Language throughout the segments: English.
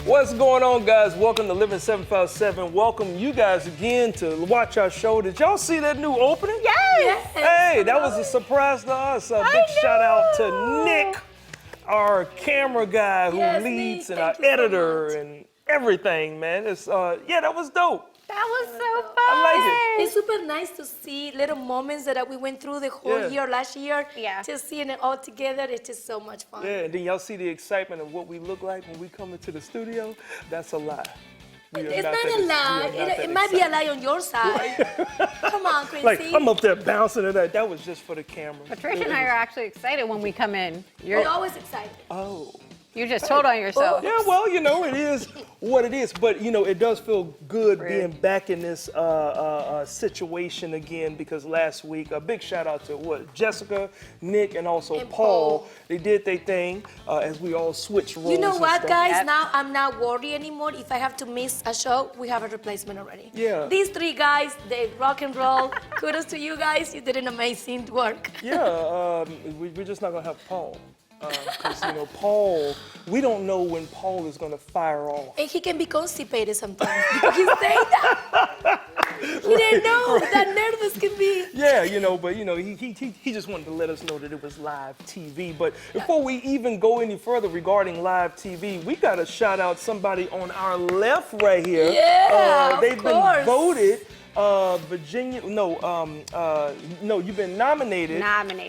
What's going on, guys? Welcome to Living 757. Welcome you guys again to watch our show. Did y'all see that new opening? Yes. Hey, that was a surprise to us. A big shout out to Nick, our camera guy who leads, Nick, and our editor and everything, man. It's that was dope. That was so fun. I like it. It's super nice to see little moments that we went through the whole year, last year. Yeah. Just seeing it all together, it's just so much fun. Yeah, and then y'all see the excitement of what we look like when we come into the studio. That's a lie. It's not a lie. It might be a lie on your side. Come on, Quincy. Like, I'm up there bouncing it. That was just for the camera. Patricia and I are actually excited when we come in. We're always excited. Oh. You just told on yourself. Yeah, well, it is what it is. But, it does feel good being back in this situation again, because last week, a big shout out to Jessica, Nick, and also Paul. They did their thing as we all switched roles. You know what, and guys? Yep. Now I'm not worried anymore. If I have to miss a show, we have a replacement already. Yeah. These three guys, they rock and roll. Kudos to you guys. You did an amazing work. Yeah, we're just not going to have Paul. Because, Paul, we don't know when Paul is going to fire off. And he can be constipated sometimes. He's saying that. He didn't know that nervous can be. Yeah, but he just wanted to let us know that it was live TV. But before we even go any further regarding live TV, we got to shout out somebody on our left right here. Yeah, they've of been course. voted. You've been nominated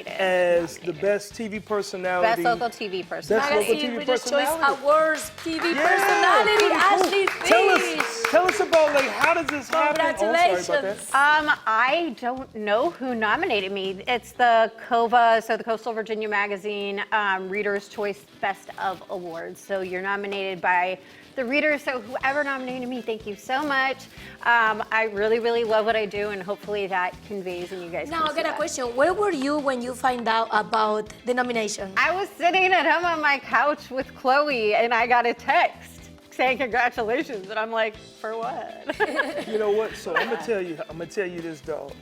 as the best TV personality. Best local TV personality. Best local Magazine TV Reader's Choice personality. Awards TV Yeah, personality, pretty cool. Ashley Fish. Tell us about how does this happen? Oh, Congratulations. sorry about that. I don't know who nominated me. It's the COVA, so the Coastal Virginia Magazine Reader's Choice Best of Awards. So you're nominated by the readers. So whoever nominated me, thank you so much. I really, really love what I do, and hopefully that conveys and you guys Now can I see got a that. question. Where were you when you find out about the nomination? I was sitting at home on my couch with Chloe, and I got a text saying congratulations, and I'm like, for what? You know what? So I'm gonna tell you this, dog.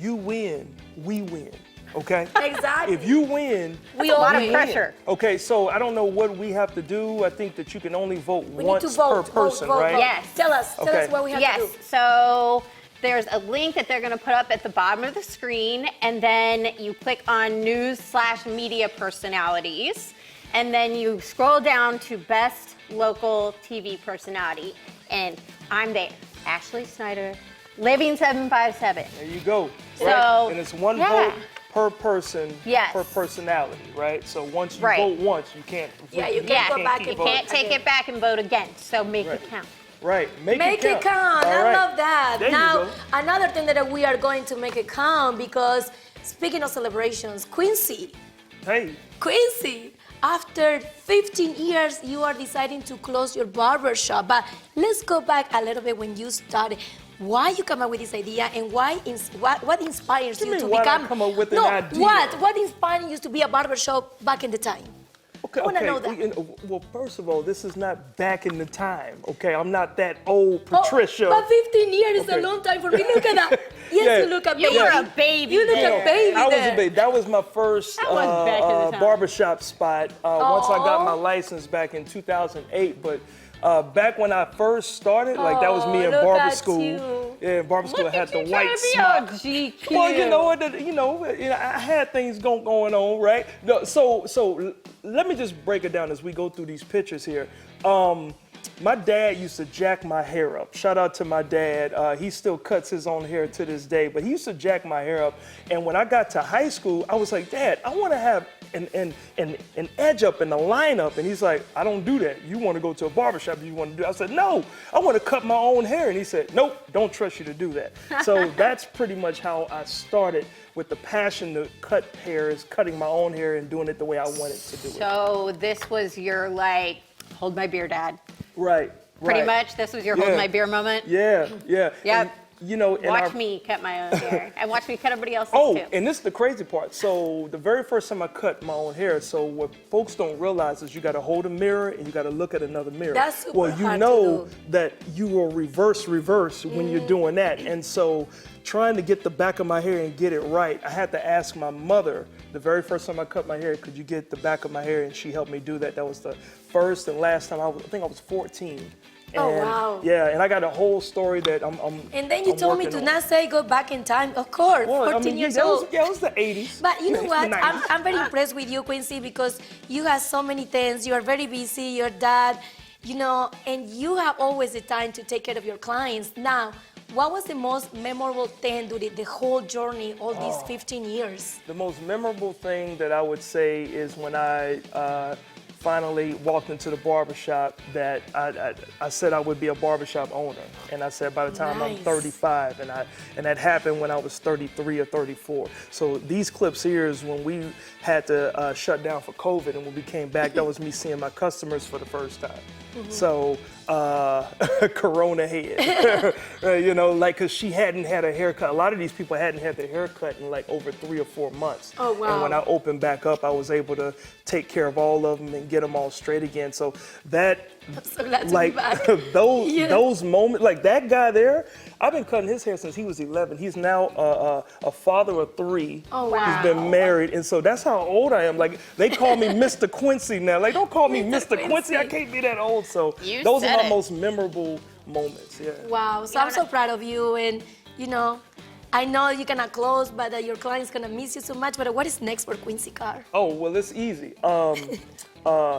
You win, we win. Okay? Exactly. If you win, We all a lot of win. pressure. Okay, so I don't know what we have to do. I think that you can only vote We once need to vote, per person, vote, right? vote. Yes. Tell us Okay. what we have to Yes, do. so there's a link that they're gonna put up at the bottom of the screen, and then you click on news/media personalities, and then you scroll down to best local TV personality, and I'm there, Ashley Snyder, Living 757. There you go. So, Right? And it's one yeah. vote per person, Yes. per personality, right? So once you Right. vote once, you can't. Yeah, you keep can't go back keep and You voting. can't take it back and vote again, so make it count. Right. Make it count. All I right. love that. There you Now, go. another thing that we are going to make it count, because speaking of celebrations, Quincy, after 15 years, you are deciding to close your barber shop. But let's go back a little bit when you started. Why you come up with this idea, and what inspires you mean, to why become? not come up with an no, idea? what inspired you to be a barber shop back in the time? Okay, I wanna know that. Well, first of all, this is not back in the time, okay? I'm not that old, Patricia. But 15 years is Okay. a long time for me. Look at that. Yes, Yeah. you look a You baby. were a baby. You look there. a baby I was there. a baby. That was my first That was back in the time. barbershop spot once I got Aw. my license back in 2008. But back when I first started, like that was me in look barber at school. you. Yeah, in barber school, Look I had at the you trying white to be smock. all GQ. Well, I had things going on, right? No, so let me just break it down as we go through these pictures here. My dad used to jack my hair up. Shout out to my dad. He still cuts his own hair to this day, but he used to jack my hair up. And when I got to high school, I was like, Dad, I want to have an edge up in the lineup. And he's like, I don't do that. You want to go to a barbershop, you want to do it. I said, no, I want to cut my own hair. And he said, nope, don't trust you to do that. So that's pretty much how I started with the passion to cut hairs, cutting my own hair and doing it the way I wanted to do it. So this was your hold my beer, Dad. Right. Pretty right. much, this was your hold Yeah. my beer moment. Yeah, yeah. Yep. And, Watch me cut my own hair, and watch me cut everybody else's Oh, too. and this is the crazy part. So the very first time I cut my own hair, so what folks don't realize is you got to hold a mirror and you got to look at another mirror. That's super well, you hard know to do. that you will reverse when you're doing that. And so trying to get the back of my hair and get it right, I had to ask my mother the very first time I cut my hair, could you get the back of my hair? And she helped me do that. That was the first and last time. I think I was 14. Oh, And, wow. Yeah, and I got a whole story that I'm And then you I'm told me working to on. not say go back in time. Of course, Well, 14 years that old. it was the 80s. But you know The what? 90s. I'm very impressed with you, Quincy, because you have so many things. You are very busy. Your dad, and you have always the time to take care of your clients. Now, what was the most memorable thing during the whole journey, all these 15 years? The most memorable thing that I would say is when I finally walked into the barbershop that I said I would be a barbershop owner. And I said by the time I'm Nice. 35, and that happened when I was 33 or 34. So these clips here is when we had to shut down for COVID, and when we came back, that was me seeing my customers for the first time. So, Corona head, cause she hadn't had a haircut. A lot of these people hadn't had their haircut in like over 3 or 4 months. Oh, wow. And when I opened back up, I was able to take care of all of them and get them all straight again. So that, I'm so glad to like be back. those moments, like that guy there, I've been cutting his hair since he was 11. He's now a father of 3. Oh, wow. He's been married, and so that's how old I am. Like they call me Mr. Quincy now. Like don't call me Mr. Quincy. I can't be that old. So You those are said my it. most memorable moments. Yeah. Wow, so I'm so proud of you, and I know you cannot close, but your client's gonna miss you so much. But what is next for Quincy Carr? Oh well, it's easy.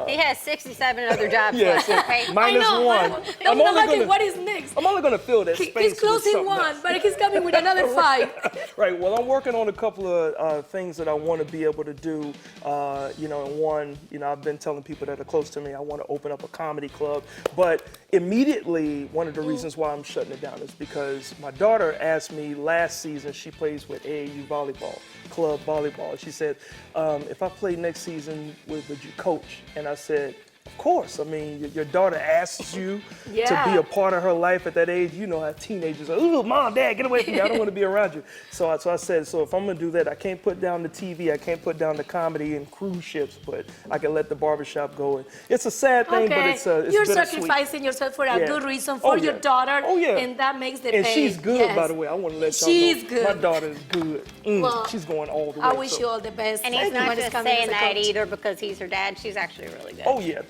He has 67 other jobs Yeah, left, so okay? minus I know, one. but I'm I'm not only like, gonna- what is next? I'm only gonna fill that space. He's with closing something one, else. but he's coming with another 5. Right. Well, I'm working on a couple of things that I want to be able to do. And one, I've been telling people that are close to me, I want to open up a comedy club. But immediately, one of the reasons why I'm shutting it down is because my daughter asked me last season. She plays with AAU volleyball, club volleyball. She said, if I play next season, would you coach? And I said, of course. I mean, your daughter asks you to be Yeah. a part of her life at that age. You know how teenagers are, ooh, mom, dad, get away from me. I don't want to be around you. So I said, so if I'm going to do that, I can't put down the TV, I can't put down the comedy and cruise ships, but I can let the barbershop go. And it's a sad thing, but it's You're bittersweet. sacrificing yourself for a Yeah. good reason for Oh, your yeah. daughter. Oh, yeah. And that makes the And pain. she's good, Yes. by the way. I want to let y'all She's know. good. My daughter is good. Well, She's going all the way. I wish so. you all the best. And he's not When it's just coming saying as a that coach. either because he's her dad. She's actually really good. Oh yeah.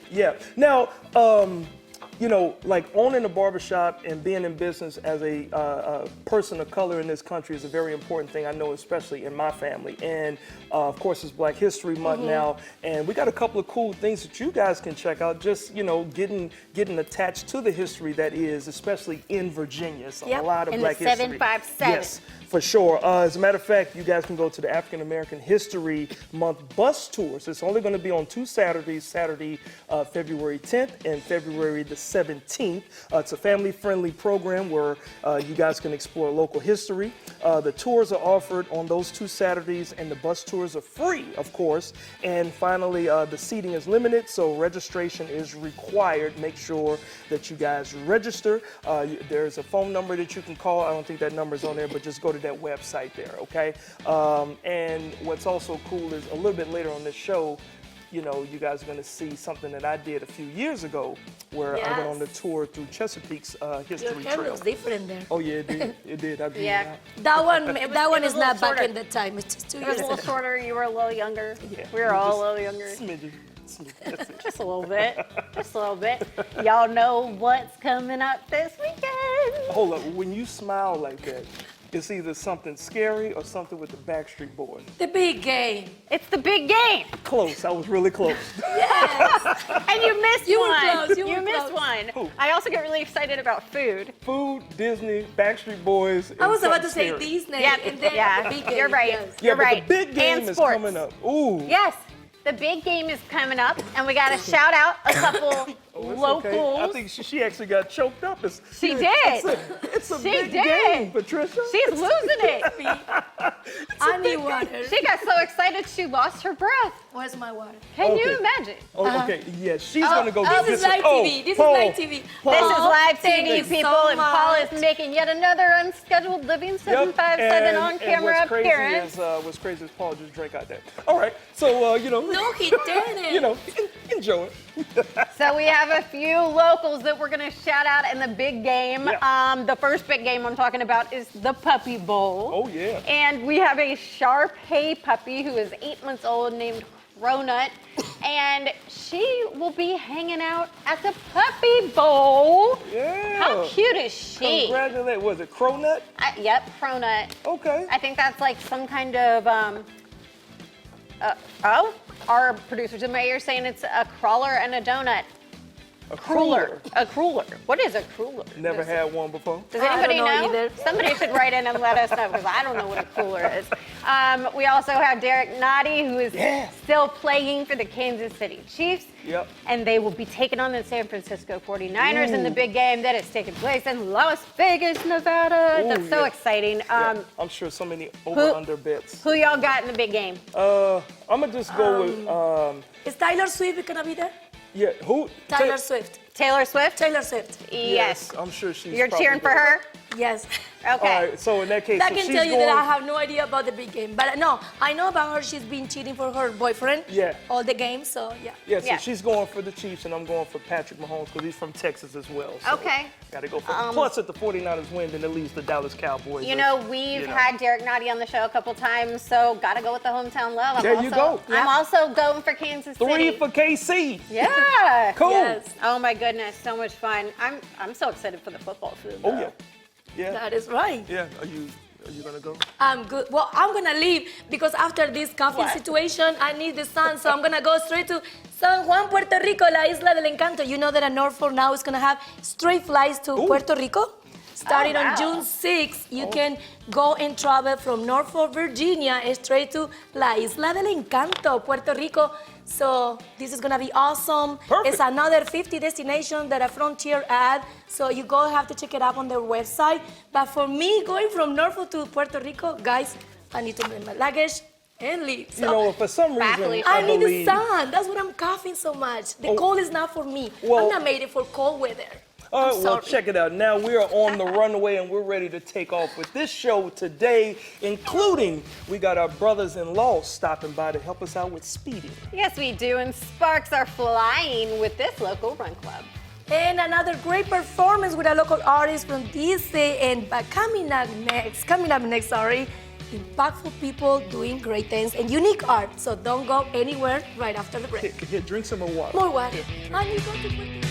Now, like owning a barbershop and being in business as a person of color in this country is a very important thing. I know, especially in my family. And of course, it's Black History Month now, and we got a couple of cool things that you guys can check out. Just getting attached to the history that is, especially in Virginia. So Yep. a lot of In the Black history. 757. Yes. For sure. As a matter of fact, you guys can go to the African American History Month bus tours. It's only going to be on 2 Saturdays, Saturday, February 10th and February the 17th. It's a family-friendly program where you guys can explore local history. The tours are offered on those 2 Saturdays, and the bus tours are free, of course. And finally, the seating is limited, so registration is required. Make sure that you guys register. There's a phone number that you can call. I don't think that number's on there, but just go to that website there, okay? And what's also cool is a little bit later on this show, you guys are going to see something that I did a few years ago where I went on the Yes. tour through Chesapeake's Your history hair trail. looks different there. Oh, yeah, it did. It did. I grew Yeah. it out. That one was is a not little back shorter. in the time. It's just 2 It years was a little ago. shorter. You were a little younger. Yeah, We were all a little younger. Smidgen. That's it. Just a little bit. Just a little bit. Y'all know what's coming up this weekend. Hold up. When you smile like that, it's either something scary or something with the Backstreet Boys. The big game. It's the big game. Close. I was really close. Yes. And you missed You were one. close, you were missed close. one. Who? I also get really excited about food. Food, Disney, Backstreet Boys. I and was about to something say scary. Disney. Yep. And then Yeah. the big game. You're right. Yes. Yeah, You're but right. the big game And is sports. coming up. Ooh. Yes. The big game is coming up, and we got to shout out a couple Oh, it's locals. okay. I think she actually got choked up. She did. It's a She big did. game, Patricia. She's losing it. I need water. She got so excited she lost her breath. Where's my water? Can you Okay. imagine? Oh, okay. Yeah, she's gonna go get This is this. live Oh, TV. This is Paul, live TV. Paul. This is Paul, live thank TV, you people, so and Paul much. is making yet another unscheduled Living Yep, 757 and on-camera what's crazy appearance. is, what's crazy is Paul just drank out there. All right, so No, he didn't. Enjoy it. So we have a few locals that we're going to shout out in the big game. Yeah. The first big game I'm talking about is the Puppy Bowl. Oh, yeah. And we have a Shar-Pei puppy who is 8 months old named Cronut. And she will be hanging out at the Puppy Bowl. Yeah. How cute is she? Congratulations. Was it Cronut? Yep, Cronut. Okay. I think that's like some kind of, our producers in my ear saying it's a crawler and a donut. A cruller. A cruller. What is a cruller? Never had one before. Does I anybody don't know know? either. Somebody should write in and let us know because I don't know what a cruller is. We also have Derek Nottie, who is still playing for the Kansas City Chiefs. Yep. And they will be taking on the San Francisco 49ers in the big game that is taking place in Las Vegas, Nevada. Ooh, That's so exciting. Yeah. I'm sure so many over-under bets. Who y'all got in the big game? I'm going to just go with, Is Taylor Swift gonna be there? yeah, who? Taylor Swift. Taylor Swift? Taylor Swift. Yes. I'm sure she's You're probably cheering for good. her? Yes. Okay. All right, so in that case, I so can she's tell you going, that I have no idea about the big game. But no, I know about her. She's been cheating for her boyfriend. Yeah. All the games, so yeah. Yeah, so Yeah. she's going for the Chiefs, and I'm going for Patrick Mahomes because he's from Texas as well. So Okay. Got to go for Plus, if the 49ers win, then at least the Dallas Cowboys. You know, we've had Derek Nottie on the show a couple times, so gotta go with the hometown love. There you go. I'm also going for Kansas City. 3 for KC. Yeah. Cool. Yes. Oh my goodness, so much fun. I'm so excited for the football season. Oh, yeah. Yeah. That is right. Yeah. Are you going to go? I'm good. Well, I'm gonna leave because after this coffee situation, I need the sun. So I'm gonna go straight to San Juan, Puerto Rico, la Isla del Encanto. You know that a Norfolk now is gonna have straight flights to Puerto Rico. Starting wow. on June 6th, you can go and travel from Norfolk, Virginia, straight to La Isla del Encanto, Puerto Rico. So this is gonna be awesome. Perfect. It's another 50 destination that a Frontier ad. So you go have to check it out on their website. But for me, going from Norfolk to Puerto Rico, guys, I need to bring my luggage and leave. So You know, for some reason, Faculty. I need the believe- sun. That's what I'm coughing so much. The cold is not for me. Well- I'm not made it for cold weather. All I'm right, well, sorry. check it out. Now we are on the runway and we're ready to take off with this show today, including we got our brothers-in-law stopping by to help us out with speeding. Yes, we do, and sparks are flying with this local run club. And another great performance with a local artist from DC. And but coming up next, impactful people doing great things and unique art. So don't go anywhere right after the break. Here, drink some more water. More water. And you go to Puerto Rico.